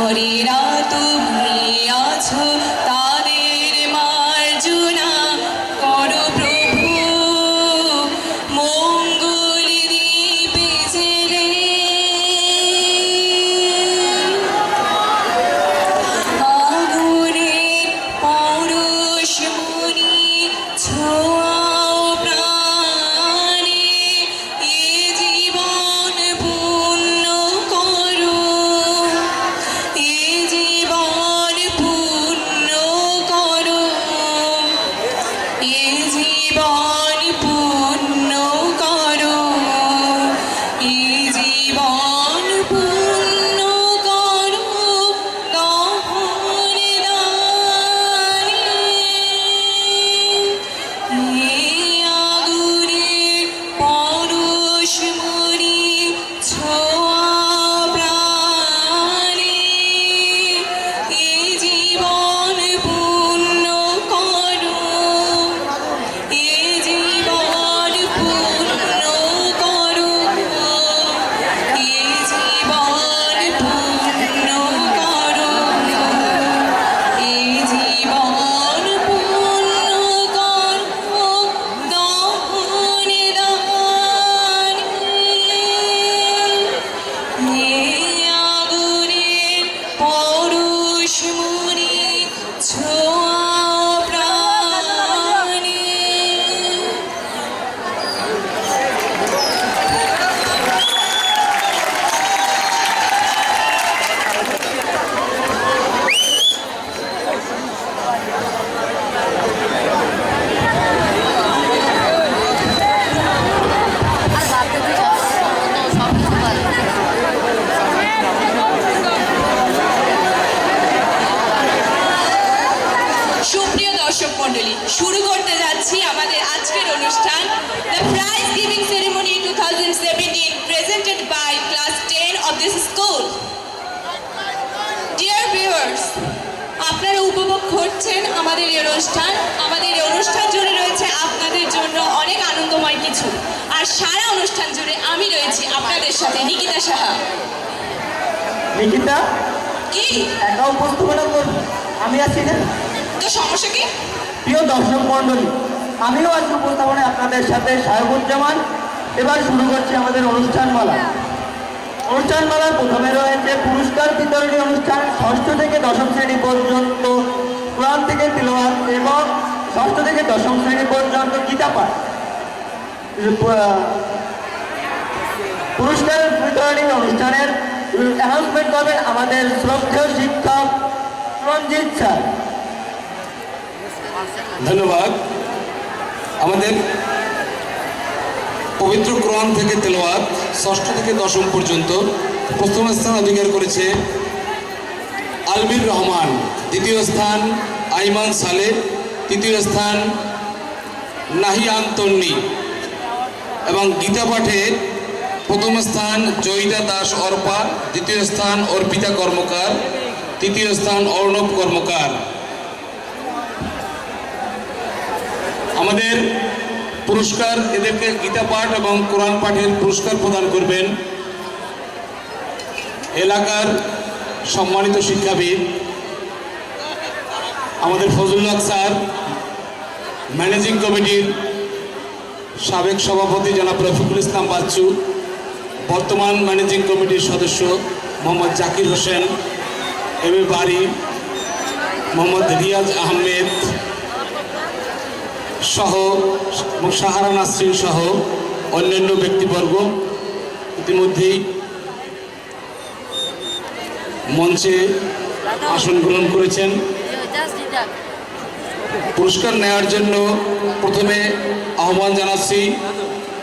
পরেরা তুমি আছো তাদের মার্জনা করো প্রভু মঙ্গল দীপে জেলে আগুনের পরশমণি ছোঁয়াও প্রাণে এ জীবন পূর্ণ করো এ জীবন পূর্ণ করো এ জীবন পূর্ণ করো এ জীবন পূর্ণ করো দহন দানে এ আগুনের পরশমণি ছোঁয়া প্রাণে এ জীবন পূর্ণ করো এ জীবন পূর্ণ করো এ জীবন পূর্ণ করো এ জীবন পূর্ণ করো দহন দানে আগুনের পরশমণি ছোঁয়া প্রাণে সুপ্রিয় দর্শক মণ্ডলী, শুরু করতে যাচ্ছি আমাদের আজকের অনুষ্ঠান the prize giving ceremony 2017 presented by class 10 of this school. Dear viewers, আপনারা উপভোগ করছেন আমাদের এই অনুষ্ঠান। আমাদের এই অনুষ্ঠান জুড়ে রয়েছে আপনাদের জন্য অনেক আনন্দময় কিছু, আর সারা অনুষ্ঠান জুড়ে আমি রয়েছি আপনাদের সাথে নিকিতা সাহা। নিকিতা কি একা উপস্থাপনা করবো, আমি আছি না? তো সমস্যা কি? প্রিয় দর্শক মণ্ডলী, আমিও আজকে উপস্থাপনায় আপনাদের সাথে সাহেবুজ্জামান। এবার শুরু করছি আমাদের অনুষ্ঠানমালা। অনুষ্ঠানমালার প্রথমে রয়েছে পুরস্কার বিতরণী অনুষ্ঠান। ষষ্ঠ থেকে দশম শ্রেণী পর্যন্ত কোরআন থেকে তিলাওয়াত এবং ষষ্ঠ থেকে দশম শ্রেণী পর্যন্ত গীতা পাঠ। পুরস্কার বিতরণী অনুষ্ঠানের অ্যানাউন্সমেন্ট করবেন আমাদের শ্রদ্ধেয় শিক্ষক রঞ্জিত স্যার। ধন্যবাদ। আমাদের পবিত্র কোরআন থেকে তেলাওয়াত ষষ্ঠ থেকে দশম পর্যন্ত প্রথম স্থান অধিকার করেছে আলবির রহমান, দ্বিতীয় স্থান আইমান সালে, তৃতীয় স্থান নাহিয়ান তন্নি, এবং গীতা পাঠে প্রথম স্থান জয়িতা দাস অর্পা, দ্বিতীয় স্থান অর্পিতা কর্মকার, তৃতীয় স্থান অর্ণব কর্মকার। আমাদের পুরস্কার, এদেরকে গীতা পাঠ এবং কোরআন পাঠের পুরস্কার প্রদান করবেন এলাকার সম্মানিত শিক্ষাবিদ আমাদের ফজলুল হক স্যার, ম্যানেজিং কমিটির সাবেক সভাপতি জনাব রফিকুল ইসলাম বাচ্চু, বর্তমান ম্যানেজিং কমিটির সদস্য মোহাম্মদ জাকির হোসেন, এম এ বারি, মোহাম্মদ রিয়াজ আহমেদ সহ এবং সাহারা নাসরিন সহ অন্যান্য ব্যক্তিবর্গ ইতিমধ্যেই মঞ্চে আসন গ্রহণ করেছেন। পুরস্কার নেওয়ার জন্য প্রথমে আহ্বান জানাচ্ছি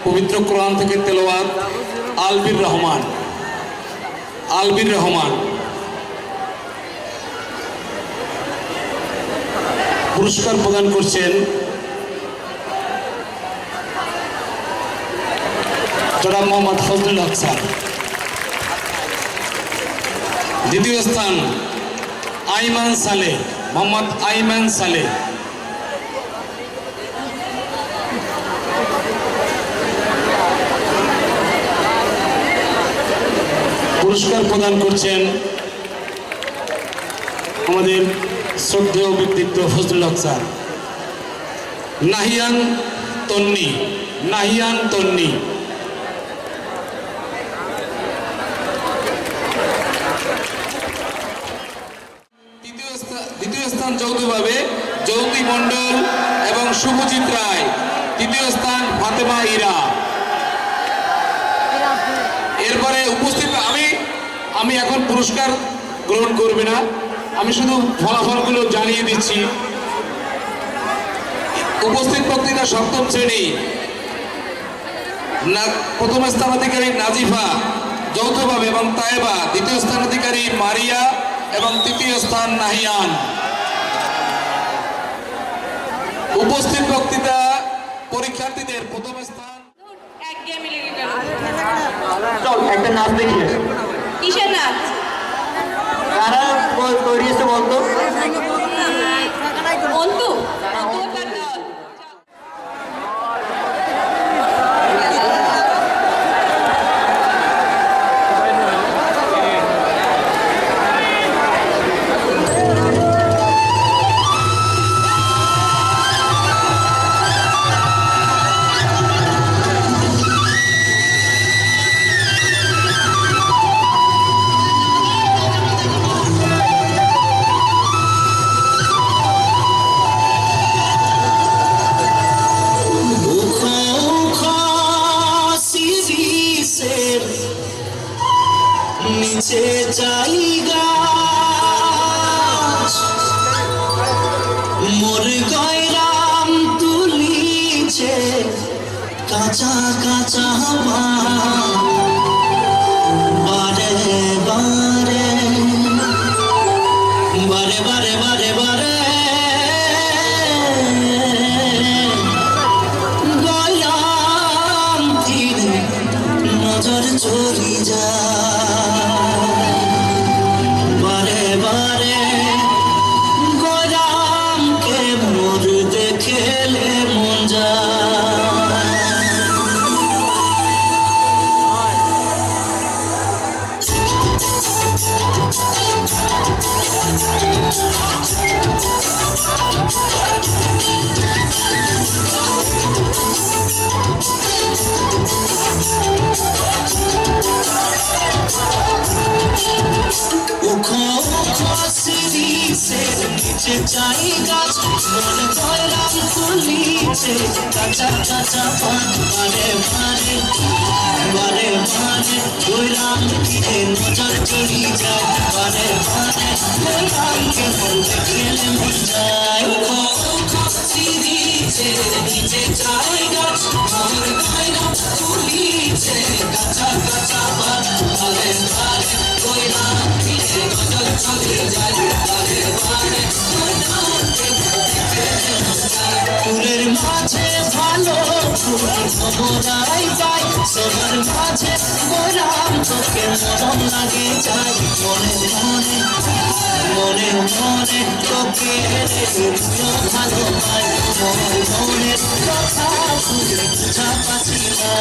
পবিত্র কোরআন থেকে তেলাওয়াত আলবির রহমান। পুরস্কার প্রদান করছেন জনাব মোহাম্মদ ফজলুল হক স্যার। দ্বিতীয় স্থান আইমান সালে, মোহাম্মদ আইমান সালে। পুরস্কার প্রদান করছেন আমাদের শ্রদ্ধেয় ব্যক্তিত্ব ফজলুল হক স্যার। নাহিয়ান তন্নি, নাহিয়ান তন্নি। দ্বিতীয় স্থান যৌথভাবে জ্যোতি মণ্ডল এবং শুভজিৎ রায়। তৃতীয় স্থান ফাতেমা ইরা। এরপরে উপস্থিত আমি এখন পুরস্কার গ্রহণ করবে না, আমি শুধু ফলাফলগুলো জানিয়ে দিচ্ছি। উপস্থিত বক্তৃতা সপ্তম শ্রেণী, প্রথম স্থানাধিকারী নাজিফা যৌথভাবে এবং তায়েবা, দ্বিতীয় স্থানাধিকারী মারিয়া এবং তৃতীয় স্থান নাহিয়ান। উপস্থিত বক্তৃতা পরীক্ষার্থীদের প্রথম স্থান। এক গেমে লেগে গেল। চল একটা নাচ দেখিয়ে। কিসের নাচ? কারা তৈরি এসে বলতো? অন্তু। নিচে জায়গা মোর গয়রাম তুলিছে কাঁচা কাঁচা বারে বারে বারে বারে বারে বারে গয়রাম তীরে নজর চলি যায় বারে বারে গোরামকে মোর দেখেলে মন যায়। নিচে চাই গাছ মন গয়রাম তুলিছে কাঁচা কাঁচা পান বারে বারে বারে বারে গয়রাম দিকে নজর চলি যায় বারে বারে গয়রামকে মন দেখেলে মন যায়। নিচে চাই গাছ মন গয়রাম তুলিছে কাঁচা কাঁচা পান বারে বারে গয়রাম দিকে নজর চলি যায় বারে বারে ফুলের মাঝে ভালো ফুল ভবরাই যায় সবার মাঝে গোরাম তোকে মরম লাগে যায় মনে মনে মনে মনে তোকে ভালো পাই মনে মনে কথা ফুলে বুঝা পাচ্ছি না।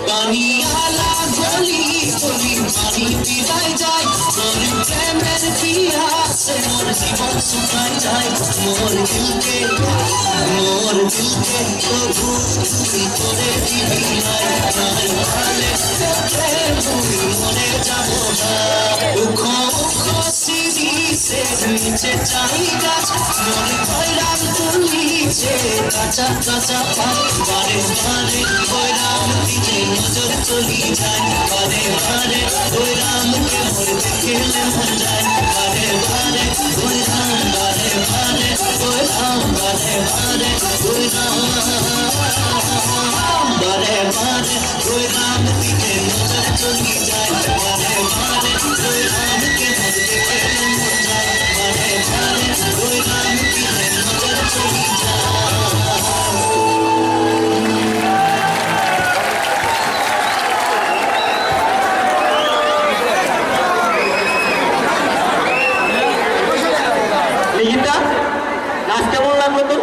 পানি আলা গলি গলি পানি পিলাই যায় মোর প্রেমের পিয়াসে মোর জীবন শুকাই যায় মোর দিলকে তবু তুই করে দিবি নাই নাই ভালে মুই মনে যাব না দুঃখ সিরিসে নিচে চাই গাছ মোর গয়রাম তুলিছে কাঁচা কাঁচা পান বারে বারে গয়রাম দিকে নজর চলি যায় বারে বারে গয়রামকে মোর দেখেলে মন যায় বারে বারে গয়রাম বারে বারে গয়রাম বারে বারে গয়রাম বারে বারে গয়রাম দিকে নজর চলি যায় মানে মানে ওই রামকে দেখে মন যায় মানে মানে ওই রামকে নজর চলি যায় লিখিতা, নাচ কেমন লাগলো তো?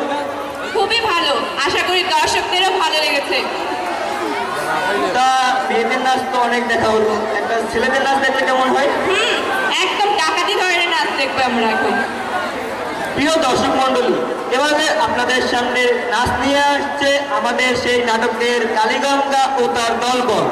খুবই ভালো, আশা করি দর্শকদেরও ভালো লেগেছে। তা মেয়েদের নাচ তো অনেক দেখা হলো, একটা ছেলেদের নাচ দেখলে কেমন হয়? একদম ডাকাতি ধরনের নাচ দেখবো আমরা এখন। প্রিয় দর্শক মন্ডলী, এবারে আপনাদের সামনে নাচ নিয়ে আসছে আমাদের সেই নাটকের কালীগঙ্গা ও তার দলবল।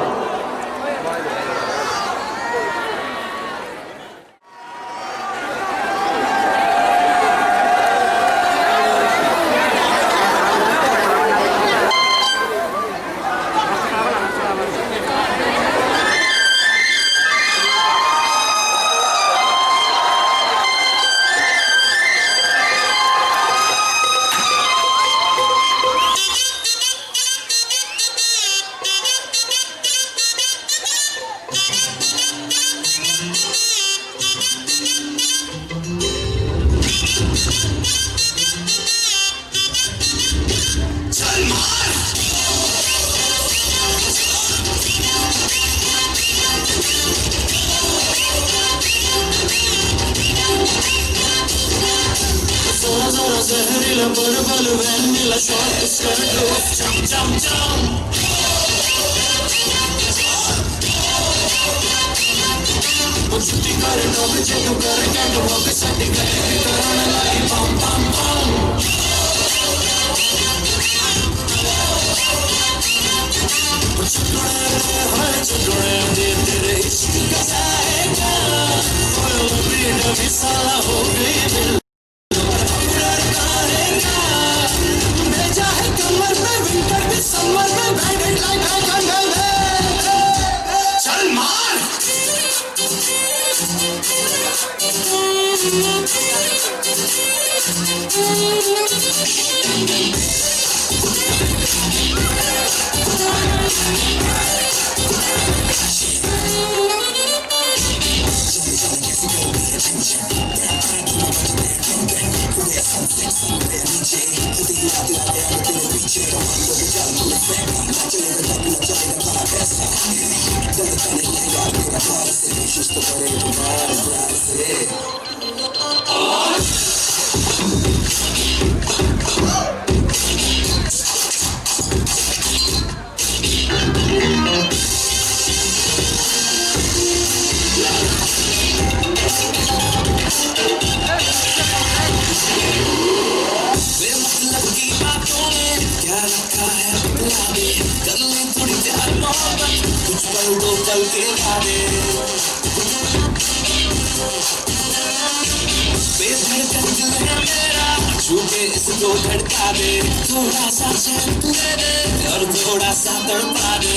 زهريلا بربل وانيلا شورت سكرت جم جم جم وجودي करे नोब जेनु करे कैंड वॉक सटी करे करन लाई बम बम बम चुड़े दे तेरे इश्क का जाएगा ओए बीड़ा मिसाला हो गई चल मार पल के वादे बेधड़कन दिल है मेरा छू के इसको धड़का दे थोड़ा सा चैन दे दे और थोड़ा सा तड़पा दे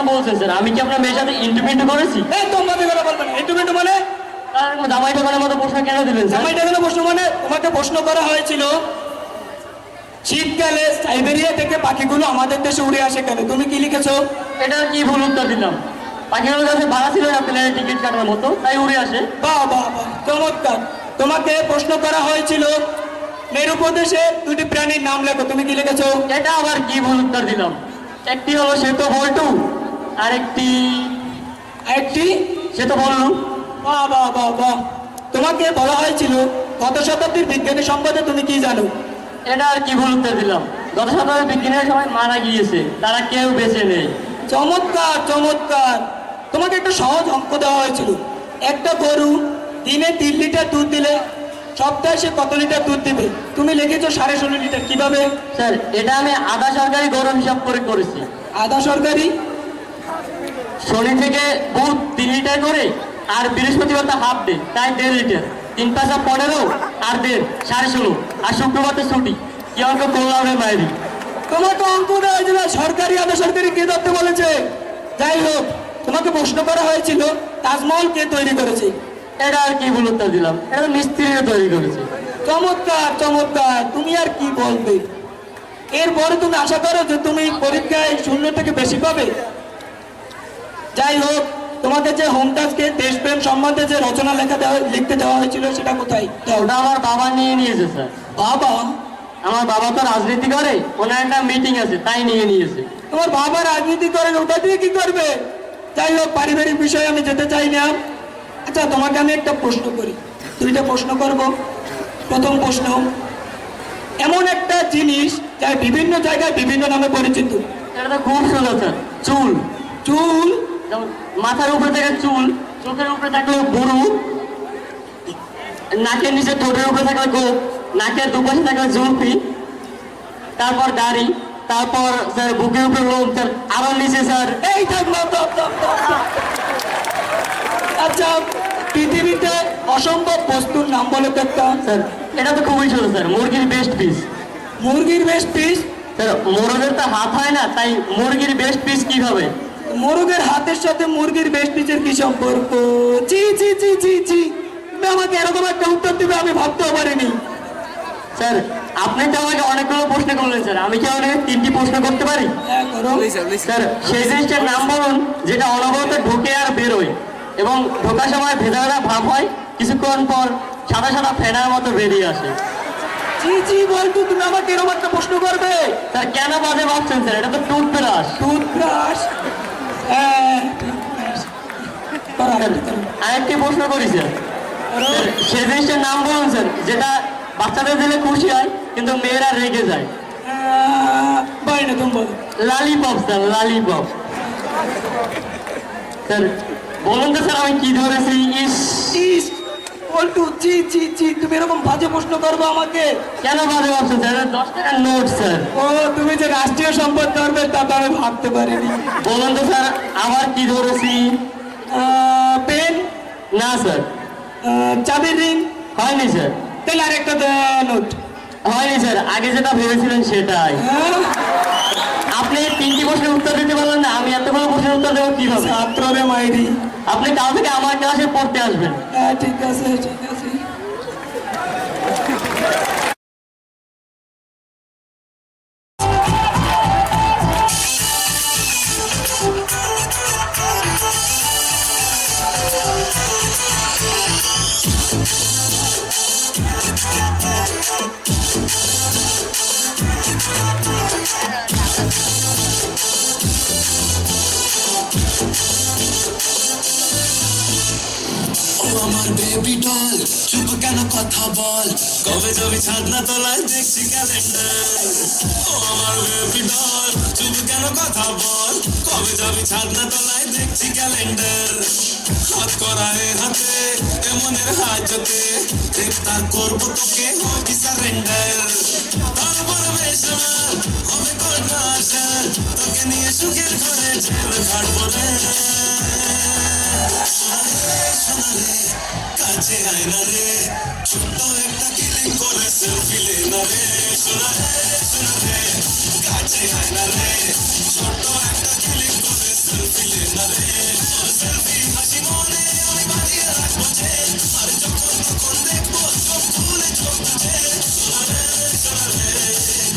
বলছেন স্যার, আমি কি আপনার মেয়ের সাথে ইন্টারভিউ করেছি? একদম বাজে কথা বলবেন না। ইন্টারভিউ মানে জামাই টাকার মতো প্রশ্ন কেন দিলেন স্যার? জামাইটা কেন প্রশ্ন মানে তোমাকে প্রশ্ন করা হয়েছিল শীতকালে সাইবেরিয়া থেকে পাখিগুলো আমাদের দেশে উড়ে আসে কেন, তুমি কি লিখেছো? এটা কি ভুল উত্তর দিলাম? পাখিগুলোর কাছে ভাড়া ছিল না প্লেনের টিকিট কাটার মতো, তাই উড়ে আসে। বাহ বাহ বাহ, চমৎকার। তোমাকে প্রশ্ন করা হয়েছিল মেরু প্রদেশে দুটি প্রাণীর নাম লেখো, তুমি কি লিখেছো? এটা আবার কি ভুল উত্তর দিলাম? একটি হলো শ্বেত বল্টু, আরেকটি শ্বেত বল্লু। বাহ বাহ বাহ বাহ। তোমাকে বলা হয়েছিল গত শতাব্দীর বিজ্ঞানী সম্পদে তুমি কি জানো? এটা আর কি ভুল উত্তর দিলাম? গত শতাব্দীর বিজ্ঞানীরা সবাই মারা গিয়েছে, তারা কেউ বেঁচে নেই। চমৎকার চমৎকার। তোমাকে একটা সহজ অঙ্ক দেওয়া হয়েছিল। একটা গরু দিনে 3 লিটার দুধ দিলে সপ্তাহে সে কত লিটার দুধ দিবে? তুমি লিখেছো 16.5 লিটার। কিভাবে? স্যার এটা আমি আধা সরকারি গরু হিসাব করে করেছি। আধা সরকারি? শনি থেকে বুধ 3 লিটার করে, আর বৃহস্পতিবার তো হাফ ডে, তাই 1.5 লিটার। 3 পাঁচা 15 আর 1.5 16.5, আর শুক্রবার তো ছুটি। কি অঙ্ক করলাম রে মায়েরি? তোমাকে অঙ্ক দেওয়া হয়েছিল সরকারি আধা সরকারি কে ধরতে বলেছে? যাই হোক, তোমাকে প্রশ্ন করা হয়েছিল তাজমহল কে তৈরি করেছে? এটা আর কি ভুল উত্তর দিলাম? এটা তো মিস্ত্রিরা তৈরি করেছে। চমৎকার চমৎকার, তুমি আর কি বলবে? এরপরে তুমি আশা করো যে তুমি পরীক্ষায় 0 থেকে বেশি পাবে? যাই হোক, তোমাকে যে হোম টাস্কে দেশপ্রেম সম্বন্ধে যে রচনা লিখতে দেওয়া হয়েছিল সেটা কোথায়? ওটা আমার বাবা নিয়ে নিয়েছে স্যার। বাবা? আমার বাবা তো রাজনীতি করে, ওনার একটা মিটিং আছে, তাই নিয়ে নিয়েছে। তোমার বাবা রাজনীতি করেন, ওটা দিয়ে কি করবে? যাই হোক, পারিবারিক বিষয়ে আমি যেতে চাই না। আচ্ছা, তোমাকে আমি একটা প্রশ্ন করি, 2টা প্রশ্ন করব। প্রথম প্রশ্ন, এমন একটা জিনিস যা বিভিন্ন জায়গায় বিভিন্ন নামে পরিচিত। এটা তো খুব সুন্দর স্যার। চুল। চুল? যেমন মাথার উপরে থাকে চুল, চোখের উপরে থাকলে বুড়ু, নাকের নিচে ঠোঁটের উপরে থাকলে গোপ, নাকের দুপাশে থাকলে জুলপি, তারপর দাড়ি, তারপর স্যার বুকের উপরে লোম, স্যার আরো নিচে স্যার। এই থাক না, আচ্ছা, পৃথিবীতে অসম্ভব বস্তুর নাম বলে তো একটা। স্যার এটা তো খুবই ছোট স্যার। মুরগির বেস্ট পিস। মুরগির বেস্ট পিস? স্যার মোরগের তো হাত হয় না, তাই মুরগির বেস্ট পিস কি হবে? মোরগের হাতের সাথে মুরগির বেস্ট পিসের কি সম্পর্ক? জি জি জি জি জি, তুমি আমাকে এরকম একটা উত্তর দিবে আমি ভাবতেও পারিনি। স্যার আপনি তো আমাকে অনেকগুলো প্রশ্ন করলেন স্যার, আমি কি আপনাকে 3টি প্রশ্ন করতে পারি? হ্যাঁ, করো। স্যার সেই জিনিসটার নাম বলুন যেটা অনবরত ঢুকে আর বেরোয়, এবং ঢোকার সময় ভেজা ভেজা ভাব হয়, কিছুক্ষণ পর সাদা সাদা ফেনার মতো বেরিয়ে আসে। জি জি বলতো, তুমি আমাকে এরকম একটা প্রশ্ন করবে? স্যার কেন বাজে ভাবছেন স্যার? এটা তো টুথব্রাশ। টুথব্রাশ? হ্যাঁ, করো, আরেকটা করো। আরেকটি প্রশ্ন করি স্যার। করো। স্যার, সেই জিনিসটার নাম বলুন স্যার যেটা বাচ্চাদের দিলে খুশি হয় কিন্তু মেয়েরা রেগে যায়। পারি না, তুমি বলো। Lollipop sir, lollipop. স্যার বলুন তো স্যার আমি কি ধরেছি? ইস, ইস, বলটু, জি জি জি, তুমি এরকম বাজে প্রশ্ন করবো আমাকে? কেন বাজে ভাবছেন স্যার? 10 টাকার নোট স্যার। ও, তুমি যে রাষ্ট্রীয় সম্পদ ধরবে তা তো আমি ভাবতে পারিনি। বলুন তো স্যার আবার কি ধরেছি? পেন? না স্যার, চাবির রিং? হয়নি স্যার। তাহলে আরেকটা নোট? হয়নি স্যার, আগে যেটা ভেবেছিলেন সেটাই। আপনি 3টি প্রশ্নের উত্তর দিতে পারলেন না, আমি এতগুলো প্রশ্নের উত্তর দেবো কিভাবে? ছাত্ররে মাইরি। আপনি কাল থেকে আমার ক্লাসে পড়তে আসবেন। হ্যাঁ, ঠিক আছে ঠিক আছে। ও আমার বেবি ডল, চুপ কেন কথা বল, কবে যাবি ছাদনা তলায় দেখছি ক্যালেন্ডার। ও আমার বেবি ডল, চুপ কেন কথা বল, কবে যাবি ছাদনা তলায় দেখছি ক্যালেন্ডার। হাত করায় হাতে এমনের হাজতে, গ্রেফতার করবো তোকে হবি সারেন্ডার। তারপর বেশমাল হবে করোনা আশা, তোকে নিয়ে সুখের ঘরে জেল খাটবো রে। কাছে আয় না রে, ছোট্ট একটা কিলিং করে সেলফি লে না রে। শোনা রে, কাছে আয় না রে, ছোট্ট একটা কিলিং করে সেলফি লে না রে। সেলফি হাসি মনে আমি বানিয়ে রাখবো যে, আর যখন তখন দেখবো চোখ খুলে চোখ তুলে। শোনা রে,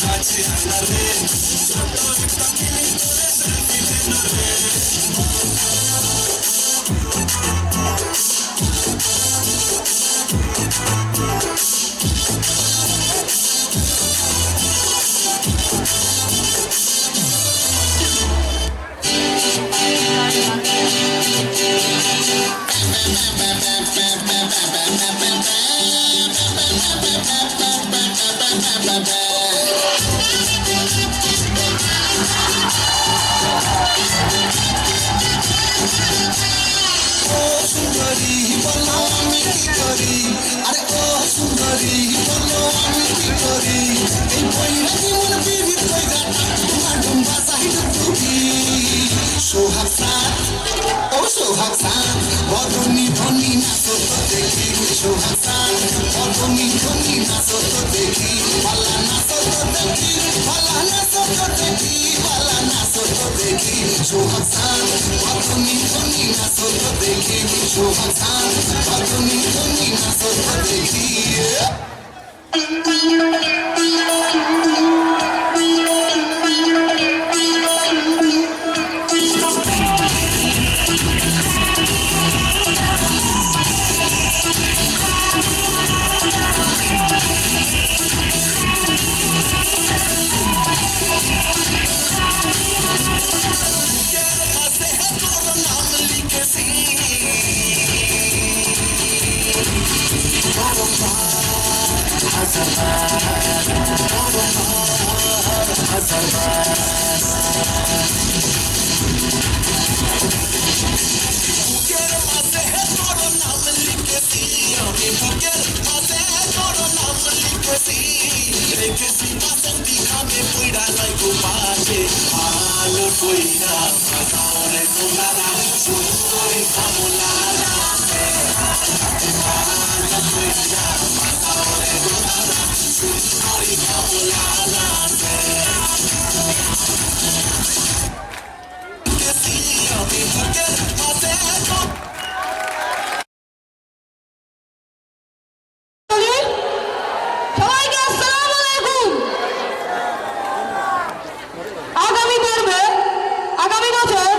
কাছে আয় না রে, ছোট্ট একটা কিলিং করে সেলফি লে না রে। সুন্দরী বলো আমি কি করি আরে ও সুন্দরী বলো আমি কি করি এই বইরা জীবন বিবিধ কইরা তোমার ডুম্বা সাহিত্য তুমি সোহাগ সাথ ও সোহাগ সাথ বদনি ধনি নাচো তো দেখি সোহাগ সাথ বদনি ধনি নাচো তো দেখি পালা নাচো তো দেখি পালা নাচো তো দেখি পালা নাচো তো দেখি সোহাগ সাথ বদনি ধনি নাচো তো দেখি সোহাগ সাথ বদনি ধনি নাচো তো দেখি সবাইকে আসসালামু আলাইকুম। আগামী পর্বে আগামী বছর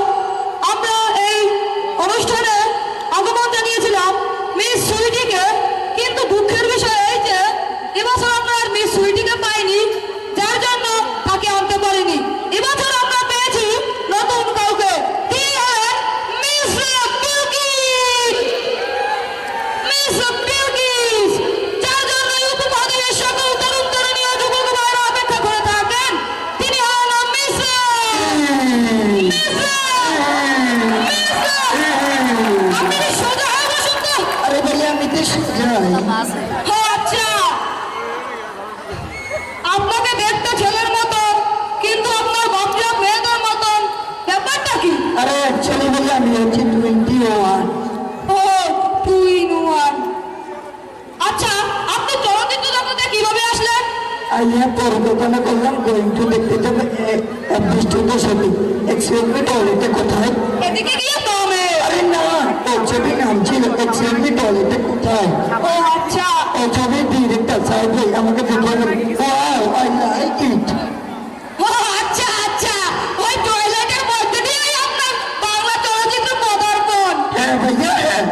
আমরা এই অনুষ্ঠানে আগমন জানিয়েছিলাম মিস সুইটিকে, কিন্তু দুঃখের বিষয় এই যে এবছর আমরা আর মিস সুইটিকে পাইনি, যার জন্য তাকে আনতে পারিনি। এবছর আমরা পেয়েছি নতুন কাউকে। মিস বিলকিস, যার জন্য উপমহাদেশের সকল তরুণ তরুণী ও যুবক ভাইরা অপেক্ষা করে থাকেন। তিনি হলেন মিস আপনি সোজা হয়ে বসুন তো। আরে ভাইয়া আমি তো সোজা। ও আচ্ছা, আপনাকে দেখতে ছেলের মতন, কিন্তু আপনার বাচ্চা মেয়েদের মতন, ব্যাপারটা কি? আরে অ্যাকচুয়ালি ভাইয়া আমি হচ্ছি 21। ও 2 in 1। আচ্ছা, আপনি চলচ্চিত্র জগতে কিভাবে আসলেন? আইয়া পরিকল্পনা করলাম গোয়িং টু দেখতে যাবে বৃষ্টিতে ছবি এক্সএলভি টয়লেটে কোথায়। এদিকে গিয়ে দমে। আরে না, ও ছবি নাম ছিল এক্সএলভি টয়লেটে কোথায়। ও আচ্ছা, ও ছবি ডিরেক্টর সাহেব ভাই আমাকে দেখে ওয়াও আই লাইক ইট। ও আচ্ছা আচ্ছা, ওই টয়লেটের মধ্যে দিয়েই আপনার বাংলা চলচ্চিত্র পদার্পণ। হ্যাঁ ভাইয়া হ্যাঁ।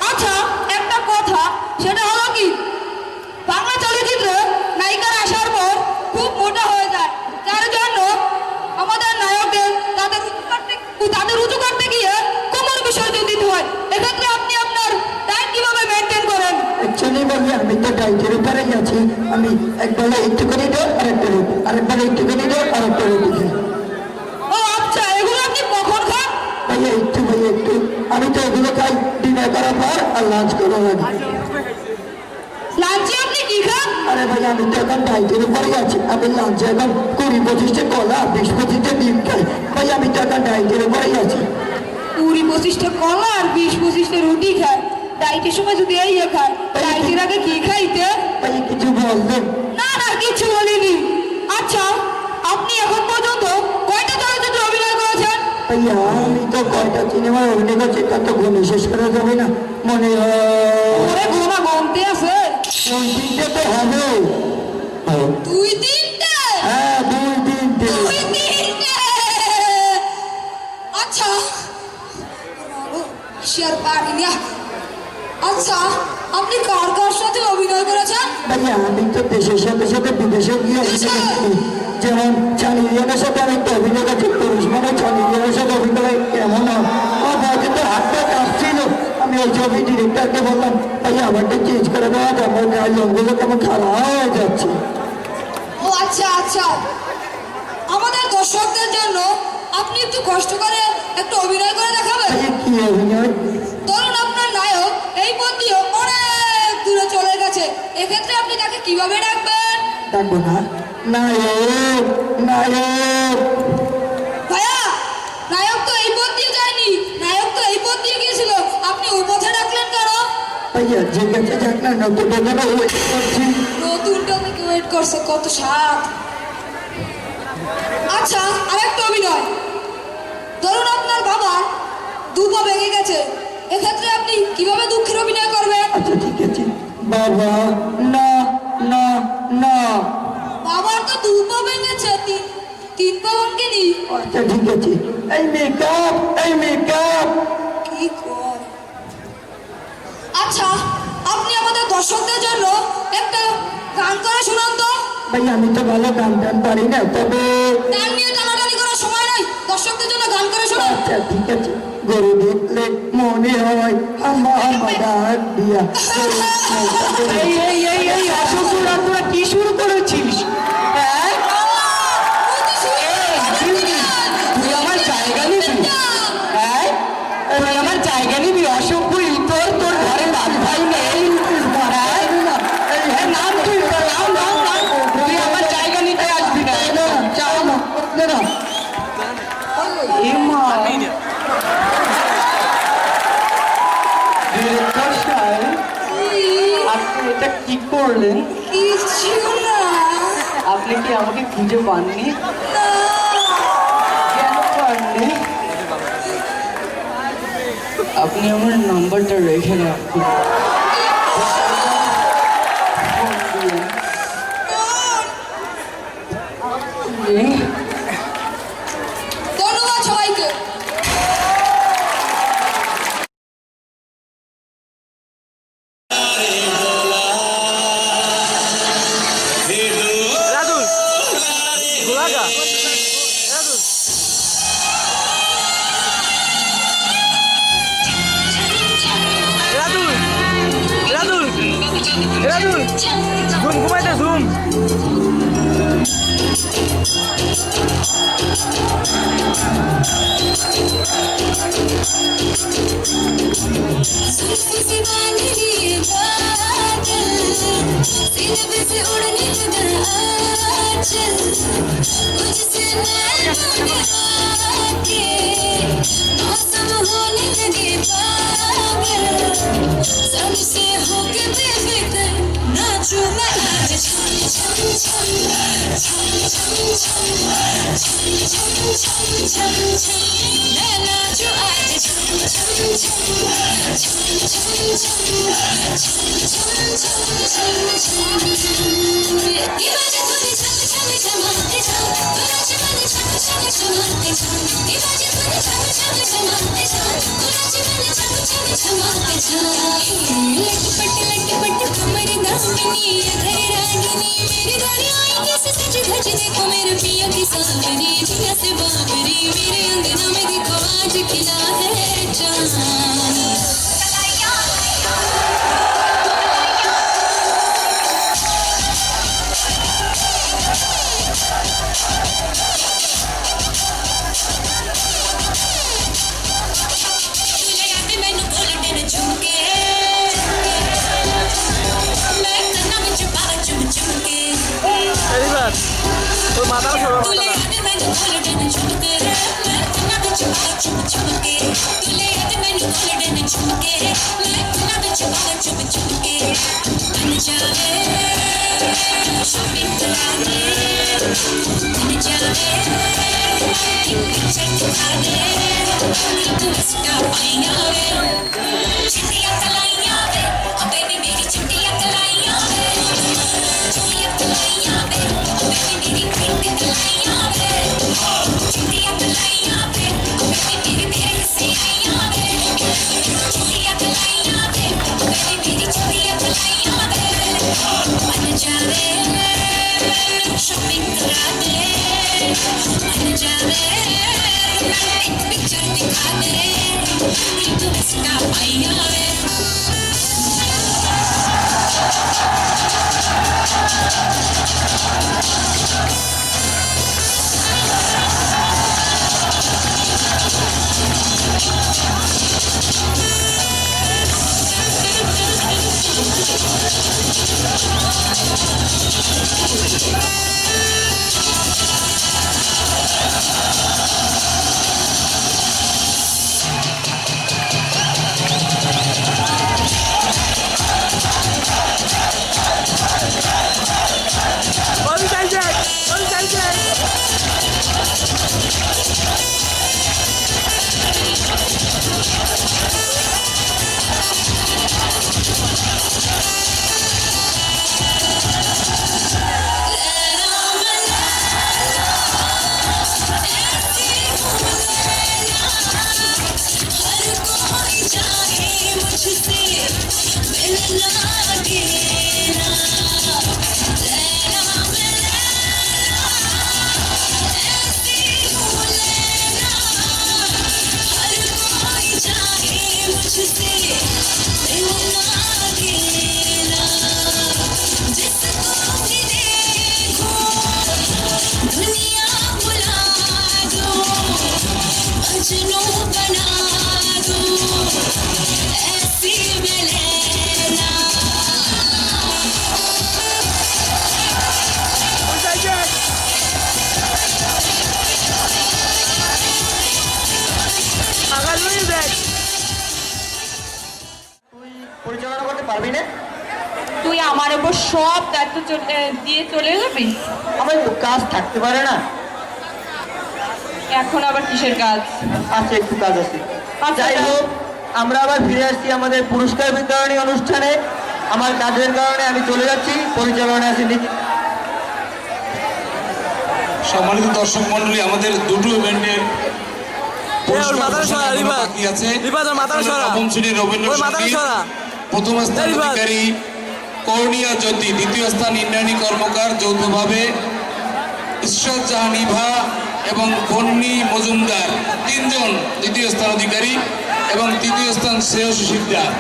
আচ্ছা, একটা কথা, সেটা হলো কি, বাংলা চলচ্চিত্রে নায়িকার আসার পর খুব মোটা হয়ে যায়, যার জন্য আমাদের নায়কদের তাদের উঁচু করতে গিয়ে কোমর বিসর্জন দিতে হয়। এক্ষেত্রে আপনি আপনার ডায়েট কিভাবে মেনটেন করেন? অ্যাকচুয়ালি ভাইয়া আমি তো ডাইটের উপরেই আছি। আমি একবেলা একটুখানি দেব আর একটা রুটি, আরেকবেলা একটুখানি দেব আর একটা রুটি খাই। ও আচ্ছা, এগুলো আপনি কখন খান? ভাইয়া একটু আমি তো এগুলো খাই ডিনার করার পর আর লাঞ্চ করার আগে। লাঞ্চে আপনি কি খান? আরে ভাই আমি তো এখন ডাইটের উপরেই আছি। আমি লাঞ্চে এখন 20-25টা কলা 20-25টা ডিম খাই। ভাই আমি তো এখন ডাইটের উপরেই আছি। 20-25টা কলা আর 20-25টা রুটি খায়। ডাইটের সময় যদি এই খায়, ডাইটের আগে কি খাইতে? ভাই কিছু বলবেন? না না, কিছু বলিনি। আচ্ছা, আপনি এখন পর্যন্ত কয়টা চলচ্চিত্রে অভিনয় করেছেন? ভাইয়া আমি তো কয়টা সিনেমায় অভিনয় করছি তা তো গুণে শেষ করা যাবে না। মনে হয় ওরে গোনা গমতে আছে। 2-3টে তো হবে। 2-3টে? হ্যাঁ 2-3টে। 2-3টে। আচ্ছা, শেয়ার পারিনি। আচ্ছা, আপনি কার কার সাথে অভিনয় করেছেন? ভাইয়া আমি তো দেশের সাথে সাথে বিদেশে গিয়ে অভিনয় করছি। যেমন চানি লিওনের সাথে আমি তো অভিনয় করছি। পুরুষ মানে চানি লিওনের সাথে অভিনয় কেমন হয়? আমার বাড়িতে তো হাতটা কাঁপছিল। আমি ওই ছবি ডিরেক্টরকে বললাম ভাইয়া আমাকে চেঞ্জ করে দেওয়া যাবে, গায়ের রঙগুলো কেমন খারাপ হয়ে যাচ্ছে। ও আচ্ছা আচ্ছা, আমাদের দর্শকদের জন্য আপনি একটু কষ্ট করে একটু অভিনয় করে দেখাবেন? ভাইয়া কি অভিনয়? ধরুন আপনার ডাকবো না? নায়ক, নায়ক। ভাইয়া, নায়ক তো এই পথ দিয়ে যায়নি, নায়ক তো এই পথ দিয়ে গিয়েছিল, আপনি ও পথে ডাকলেন কেন? ভাইয়া যে কাছে যাক না, নতুন টাকা ওয়েট করছি। নতুনটা থেকে ওয়েট করছে, কত স্বাদ। আচ্ছা, আরেকটা অভিনয়। ধরুন আপনার বাবার দু পা ভেঙে গেছে, এক্ষেত্রে আপনি কিভাবে দুঃখের অভিনয় করবেন? আচ্ছা ঠিক আছে। বাবা না, না, না। বাবার তো দু পা ভেঙেছে, তিন পা ভাঙেনি। আচ্ছা ঠিক আছে। এই মেকআপ, এই মেকআপ। কি কর? আচ্ছা, আপনি আমাদের দর্শকদের জন্য একটা গান করে শোনান তো। ভাই আমি তো ভালো গান টান পারি না, তবে গান নিয়ে টানাটানি করার সময় নাই, দর্শকদের জন্য গান করে শোনান। আচ্ছা ঠিক আছে। গরু দেখলে মনে হয় আমার ডাক দিয়া। এই এই এই এই অশোকপুর তোরা কি শুরু করেছিস? হ্যাঁ? তুই আমার জায়গা নিবি? হ্যাঁ? তুই আমার জায়গা নিবি? অশোকপুর তোর তোর ঘরে দাদু ভাই নেই। হ্যাঁ? এই নাম তুই তোর নাম নাম নাম। তুই আমার জায়গা নিতে আসবি না। চাও না, না। এমা ডিরেক্টর সাহেব, আপনি এটা কি করলেন? কিছু না। আপনি কি আমাকে খুঁজে পাননি? না। কেন পাননি? আপনি আমার নাম্বারটা রেখে রাখুন। ধন্যবাদ সবাইকে। सबसे होके बेफिक्र नाचू मैं आज छम छम छम छम छम छम छम मैं नाचू आज छम छम छम ये बाजे थोड़ी छम छम छमाते छम तोरा चमन छम छम छमाते छम ये बाजे थोड़ी छम छम छमाते छम तोरा चमन छम छम छमाते छम लटपट कमर दामिनी अधर रागिनी मेरी गाड़ी आई कैसे सज धज देखो मेरे पिया की सांवरी जिया से बाबरी मेरे अंगना में देखो आज खिला है चांद shopping करा दे मन जावे पिक्चर दिखा दे ऐसी मिले ना তুই পরিচালনা করতে পারবি না? তুই আমার উপর সব দায়িত্ব দিয়ে চলে যাবি? আমার একটু কাজ থাকতে পারে না? এখন আবার কিসের কাজ? আছে, একটু কাজ আছে। আচ্ছা, যাই হোক, আমরা আবার ফিরে আসছি আমাদের পুরস্কার বিতরণী অনুষ্ঠানে। আমার কাজের কারণে আমি চলে যাচ্ছি, পরিচালনা আছে নিকি। সম্মানিত দর্শক মন্ডলী, আমাদের দুটো ইভেন্টের পুরস্কার ঘোষণার জন্য বাকি আছে। নবম শ্রেণীর রবীন্দ্রসঙ্গীত প্রথম স্থান অধিকারী করণিয়া জ্যোতি, দ্বিতীয় স্থান ইন্দ্রাণী কর্মকার, যৌথভাবে ঈশ্বর জাহান ইভা এবং বন্নি মজুমদার, তিনজন দ্বিতীয় স্থান অধিকারী, এবং তৃতীয় স্থান শ্রেয়সী শিকদার।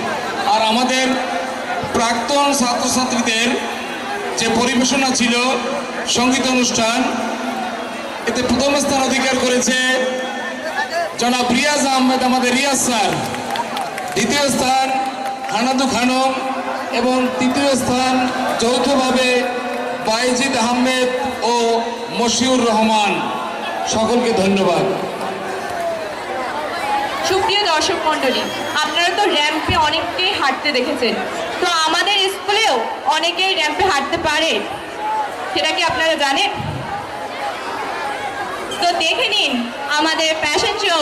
আর আমাদের প্রাক্তন ছাত্রছাত্রীদের যে পরিবেশনা ছিল সঙ্গীত অনুষ্ঠান, এতে প্রথম স্থান অধিকার করেছে জনাব রিয়াজ আহমেদ, আমাদের রিয়াজ স্যার। দ্বিতীয় স্থান হানাদু খানম, এবং তৃতীয় স্থান যৌথভাবে বাইজিদ আহমেদ ও মশিউর রহমান। সকলকে ধন্যবাদ। সুপ্রিয় দর্শক মণ্ডলী, আপনারা তো র্যাম্পে অনেককেই হাঁটতে দেখেছেন, তো আমাদের স্কুলেও অনেকেই র্যাম্পে হাঁটতে পারে, সেটা কি আপনারা জানেন? তো দেখে নিন আমাদের ফ্যাশন শো